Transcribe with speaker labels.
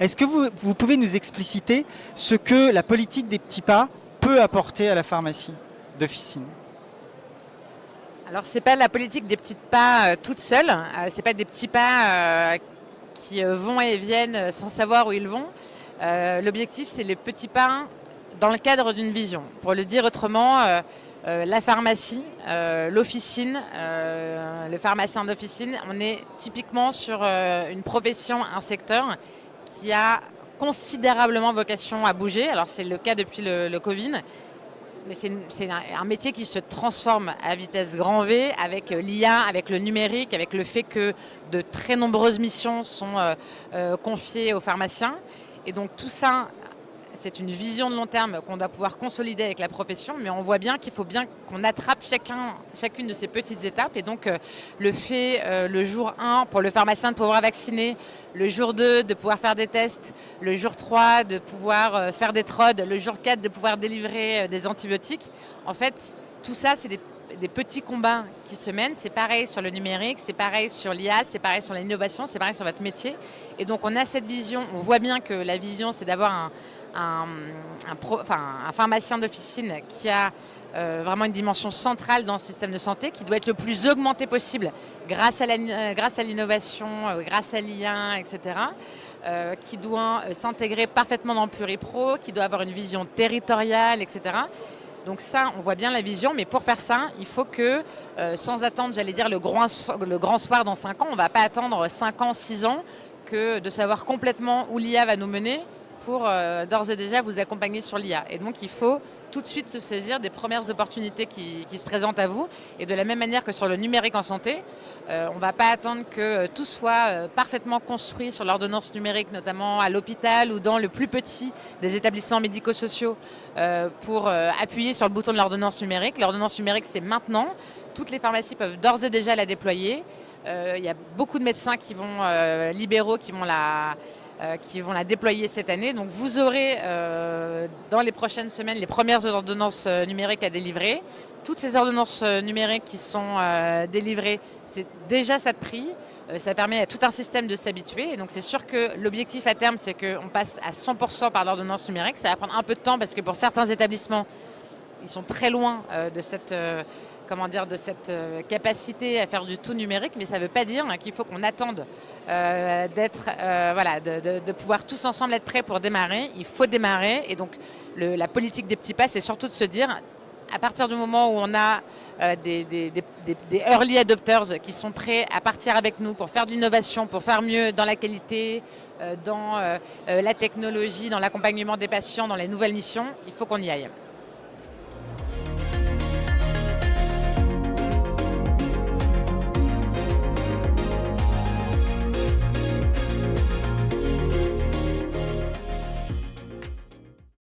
Speaker 1: Est-ce que vous pouvez nous expliciter ce que la politique des petits pas peut apporter à la pharmacie d'officine?
Speaker 2: Alors, c'est pas la politique des petits pas toute seule. C'est pas des petits pas qui vont et viennent sans savoir où ils vont. L'objectif, c'est les petits pas dans le cadre d'une vision. Pour le dire autrement, la pharmacie, l'officine, le pharmacien d'officine, on est typiquement sur une profession, un secteur qui a considérablement vocation à bouger. Alors, c'est le cas depuis le Covid. Mais c'est un métier qui se transforme à vitesse grand V avec l'IA, avec le numérique, avec le fait que de très nombreuses missions sont confiées aux pharmaciens. Et donc tout ça, c'est une vision de long terme qu'on doit pouvoir consolider avec la profession, mais on voit bien qu'il faut bien qu'on attrape chacune de ces petites étapes. Et donc le fait, le jour 1, pour le pharmacien de pouvoir vacciner, le jour 2, de pouvoir faire des tests, le jour 3, de pouvoir faire des trodes, le jour 4, de pouvoir délivrer des antibiotiques. En fait, tout ça, c'est des petits combats qui se mènent. C'est pareil sur le numérique, c'est pareil sur l'IA, c'est pareil sur l'innovation, c'est pareil sur votre métier. Et donc on a cette vision, on voit bien que la vision, c'est d'avoir un pharmacien d'officine qui a vraiment une dimension centrale dans le système de santé, qui doit être le plus augmenté possible grâce à l'innovation, grâce à l'IA, etc. Qui doit s'intégrer parfaitement dans le pluripro, qui doit avoir une vision territoriale, etc. Donc ça, on voit bien la vision, mais pour faire ça, il faut que, sans attendre, j'allais dire, le grand soir dans 5 ans, on ne va pas attendre 5 ans, 6 ans, que de savoir complètement où l'IA va nous mener pour d'ores et déjà vous accompagner sur l'IA. Et donc il faut tout de suite se saisir des premières opportunités qui se présentent à vous. Et de la même manière que sur le numérique en santé, on ne va pas attendre que tout soit parfaitement construit sur l'ordonnance numérique, notamment à l'hôpital ou dans le plus petit des établissements médico-sociaux pour appuyer sur le bouton de l'ordonnance numérique. L'ordonnance numérique, c'est maintenant. Toutes les pharmacies peuvent d'ores et déjà la déployer. Il y a beaucoup de médecins libéraux qui vont la déployer cette année. Donc vous aurez dans les prochaines semaines les premières ordonnances numériques à délivrer. Toutes ces ordonnances numériques qui sont délivrées, c'est déjà ça de prix. Ça permet à tout un système de s'habituer. Et donc c'est sûr que l'objectif à terme, c'est qu'on passe à 100% par l'ordonnance numérique. Ça va prendre un peu de temps parce que pour certains établissements, ils sont très loin de cette capacité à faire du tout numérique, mais ça ne veut pas dire qu'il faut qu'on attende de pouvoir tous ensemble être prêts pour démarrer. Il faut démarrer, et donc la politique des petits pas, c'est surtout de se dire, à partir du moment où on a des early adopters qui sont prêts à partir avec nous pour faire de l'innovation, pour faire mieux dans la qualité, dans la technologie, dans l'accompagnement des patients, dans les nouvelles missions, il faut qu'on y aille.